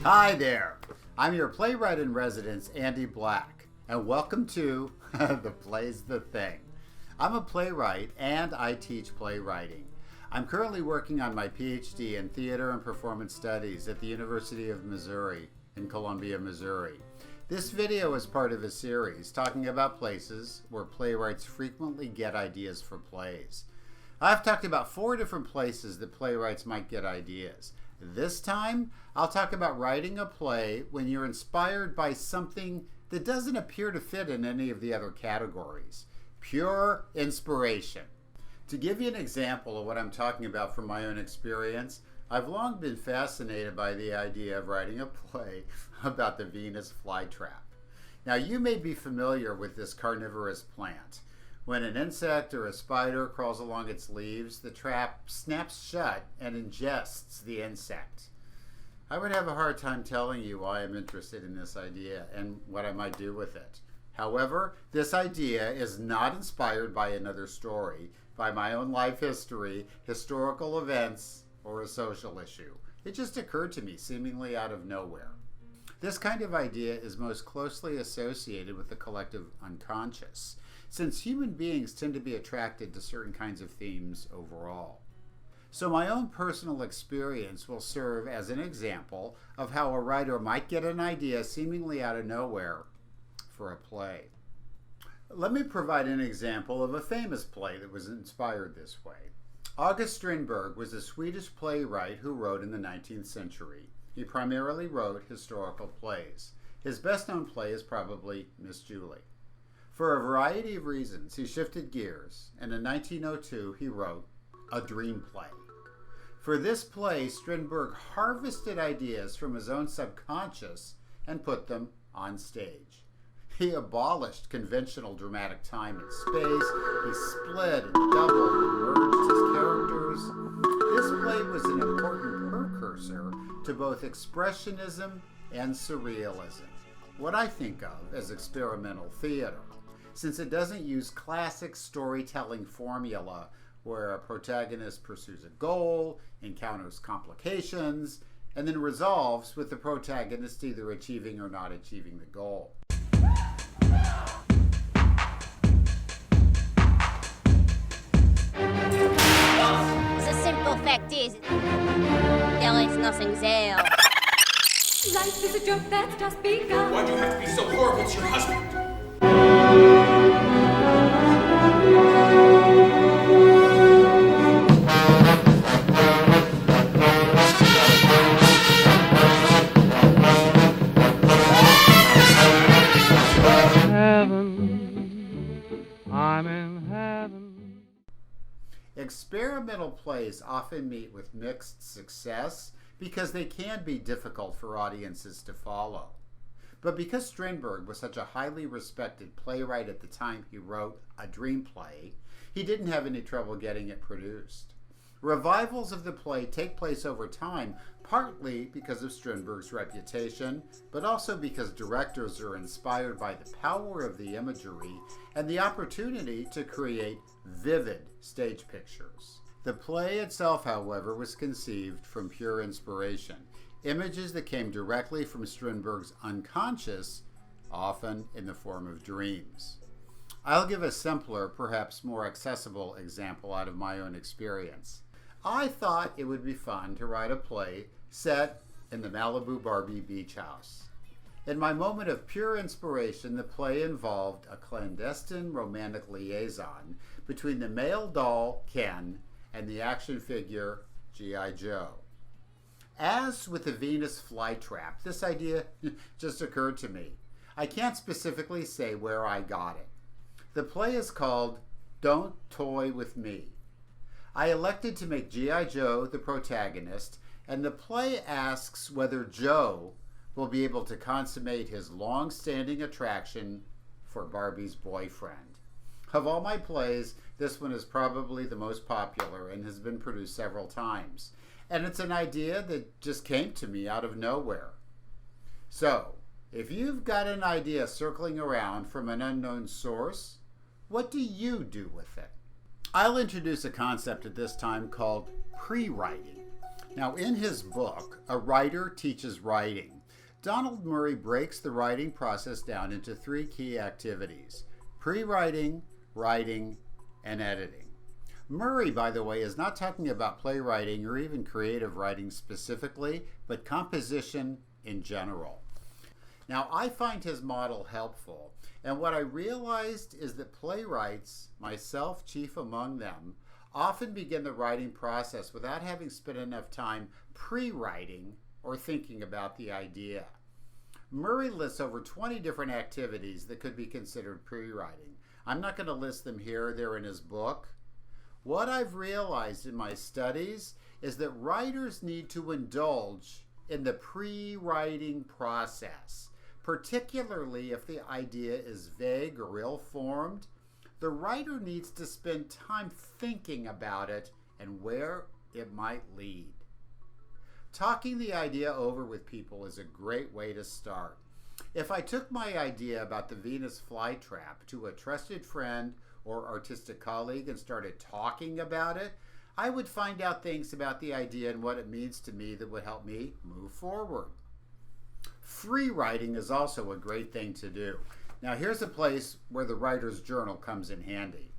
Hi there, I'm your playwright-in-residence, Andy Black, and welcome to The Play's the Thing. I'm a playwright and I teach playwriting. I'm currently working on my PhD in Theater and Performance Studies at the University of Missouri in Columbia, Missouri. This video is part of a series talking about places where playwrights frequently get ideas for plays. I've talked about 4 different places that playwrights might get ideas. This time, I'll talk about writing a play when you're inspired by something that doesn't appear to fit in any of the other categories. Pure inspiration. To give you an example of what I'm talking about from my own experience, I've long been fascinated by the idea of writing a play about the Venus flytrap. Now, you may be familiar with this carnivorous plant. When an insect or a spider crawls along its leaves, the trap snaps shut and ingests the insect. I would have a hard time telling you why I'm interested in this idea and what I might do with it. However, this idea is not inspired by another story, by my own life history, historical events, or a social issue. It just occurred to me seemingly out of nowhere. This kind of idea is most closely associated with the collective unconscious, since human beings tend to be attracted to certain kinds of themes overall. So my own personal experience will serve as an example of how a writer might get an idea seemingly out of nowhere for a play. Let me provide an example of a famous play that was inspired this way. August Strindberg was a Swedish playwright who wrote in the 19th century. He primarily wrote historical plays. His best-known play is probably Miss Julie. For a variety of reasons, he shifted gears, and in 1902 he wrote a dream play. For this play, Strindberg harvested ideas from his own subconscious and put them on stage. He abolished conventional dramatic time and space. He split and doubled and merged his characters. This play was an important precursor to both expressionism and surrealism, what I think of as experimental theater, since it doesn't use classic storytelling formula where a protagonist pursues a goal, encounters complications, and then resolves with the protagonist either achieving or not achieving the goal. The simple fact is, there is nothing there. Life is a joke that's just begun. Why'd you have to be so horrible to your husband? I'm in heaven. Experimental plays often meet with mixed success because they can be difficult for audiences to follow. But because Strindberg was such a highly respected playwright at the time he wrote a dream play, he didn't have any trouble getting it produced. Revivals of the play take place over time, partly because of Strindberg's reputation, but also because directors are inspired by the power of the imagery and the opportunity to create vivid stage pictures. The play itself, however, was conceived from pure inspiration, images that came directly from Strindberg's unconscious, often in the form of dreams. I'll give a simpler, perhaps more accessible example out of my own experience. I thought it would be fun to write a play set in the Malibu Barbie beach house. In my moment of pure inspiration, the play involved a clandestine romantic liaison between the male doll, Ken, and the action figure, G.I. Joe. As with the Venus flytrap, this idea just occurred to me. I can't specifically say where I got it. The play is called Don't Toy With Me. I elected to make G.I. Joe the protagonist, and the play asks whether Joe will be able to consummate his long-standing attraction for Barbie's boyfriend. Of all my plays, this one is probably the most popular and has been produced several times. And it's an idea that just came to me out of nowhere. So, if you've got an idea circling around from an unknown source, what do you do with it? I'll introduce a concept at this time called Prewriting. Now, in his book, A Writer Teaches Writing, Donald Murray breaks the writing process down into 3 key activities: pre-writing, writing, and editing. Murray, by the way, is not talking about playwriting or even creative writing specifically, but composition in general. Now, I find his model helpful, and what I realized is that playwrights, myself chief among them, often begin the writing process without having spent enough time pre-writing or thinking about the idea. Murray lists over 20 different activities that could be considered pre-writing. I'm not going to list them here, they're in his book. What I've realized in my studies is that writers need to indulge in the pre-writing process, particularly if the idea is vague or ill-formed. The writer needs to spend time thinking about it and where it might lead. Talking the idea over with people is a great way to start. If I took my idea about the Venus flytrap to a trusted friend or artistic colleague and started talking about it, I would find out things about the idea and what it means to me that would help me move forward. Free writing is also a great thing to do. Now, here's a place where the writer's journal comes in handy.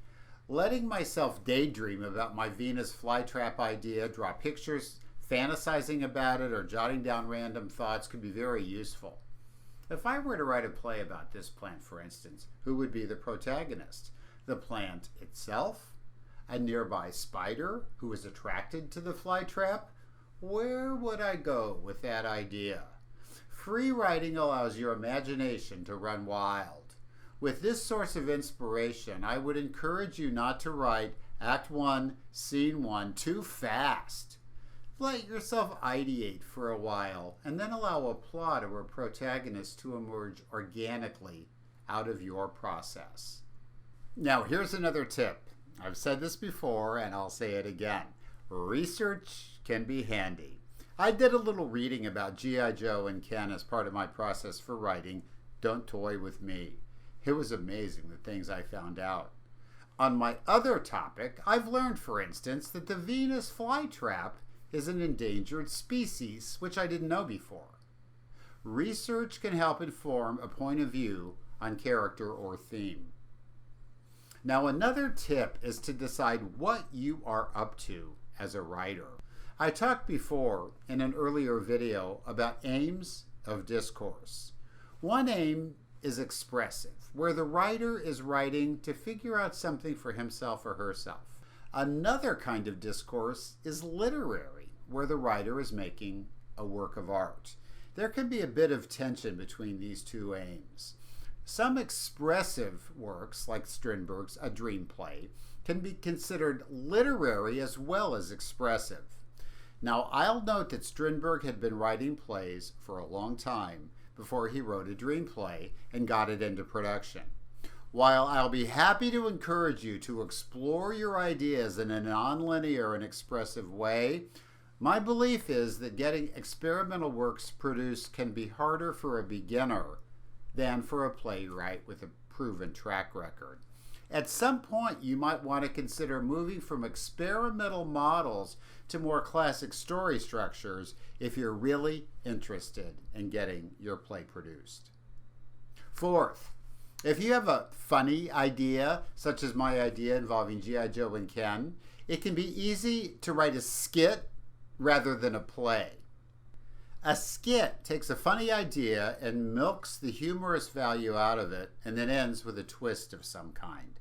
Letting myself daydream about my Venus flytrap idea, draw pictures, fantasizing about it, or jotting down random thoughts could be very useful. If I were to write a play about this plant, for instance, who would be the protagonist? The plant itself? A nearby spider who is attracted to the flytrap? Where would I go with that idea? Free writing allows your imagination to run wild. With this source of inspiration, I would encourage you not to write Act 1, Scene 1 too fast. Let yourself ideate for a while and then allow a plot or a protagonist to emerge organically out of your process. Now, here's another tip. I've said this before and I'll say it again. Research can be handy. I did a little reading about G.I. Joe and Ken as part of my process for writing Don't Toy With Me. It was amazing the things I found out. On my other topic, I've learned, for instance, that the Venus flytrap is an endangered species, which I didn't know before. Research can help inform a point of view on character or theme. Now, another tip is to decide what you are up to as a writer. I talked before in an earlier video about aims of discourse. One aim is expressive, where the writer is writing to figure out something for himself or herself. Another kind of discourse is literary, where the writer is making a work of art. There can be a bit of tension between these two aims. Some expressive works, like Strindberg's A Dream Play, can be considered literary as well as expressive. Now, I'll note that Strindberg had been writing plays for a long time before he wrote A Dream Play and got it into production. While I'll be happy to encourage you to explore your ideas in a nonlinear and expressive way, my belief is that getting experimental works produced can be harder for a beginner than for a playwright with a proven track record. At some point, you might want to consider moving from experimental models to more classic story structures if you're really interested in getting your play produced. Fourth, if you have a funny idea, such as my idea involving G.I. Joe and Ken, it can be easy to write a skit rather than a play. A skit takes a funny idea and milks the humorous value out of it and then ends with a twist of some kind.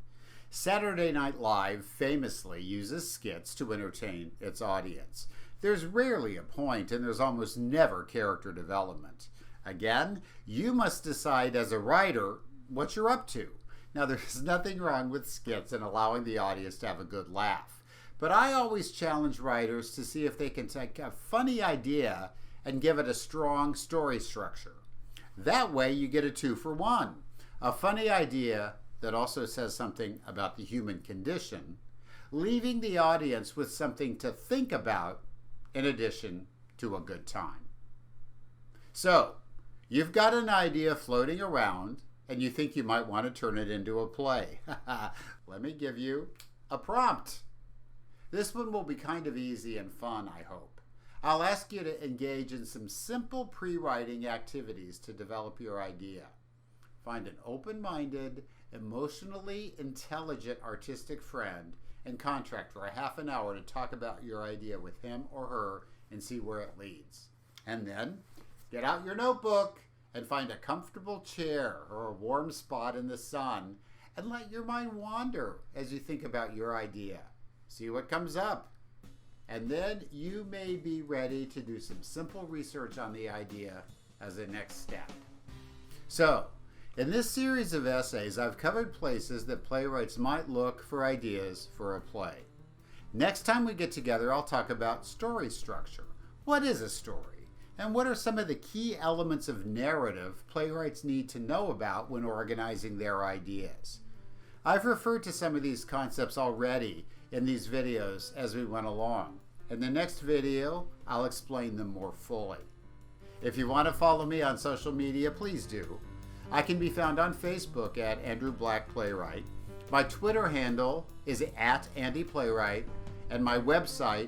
Saturday Night Live famously uses skits to entertain its audience. There's rarely a point and there's almost never character development. Again, you must decide as a writer what you're up to. Now, there's nothing wrong with skits and allowing the audience to have a good laugh. But I always challenge writers to see if they can take a funny idea and give it a strong story structure. That way you get a 2-for-1. A funny idea that also says something about the human condition, leaving the audience with something to think about in addition to a good time. So, you've got an idea floating around and you think you might want to turn it into a play. Let me give you a prompt. This one will be kind of easy and fun, I hope. I'll ask you to engage in some simple pre-writing activities to develop your idea. Find an open-minded, emotionally intelligent artistic friend and contract for a half an hour to talk about your idea with him or her and see where it leads. And then get out your notebook and find a comfortable chair or a warm spot in the sun and let your mind wander as you think about your idea. See what comes up. And then you may be ready to do some simple research on the idea as a next step. So, in this series of essays, I've covered places that playwrights might look for ideas for a play. Next time we get together, I'll talk about story structure. What is a story? And what are some of the key elements of narrative playwrights need to know about when organizing their ideas? I've referred to some of these concepts already in these videos as we went along. In the next video, I'll explain them more fully. If you want to follow me on social media, please do. I can be found on Facebook at Andrew Black Playwright. My Twitter handle is @AndyPlaywright, and my website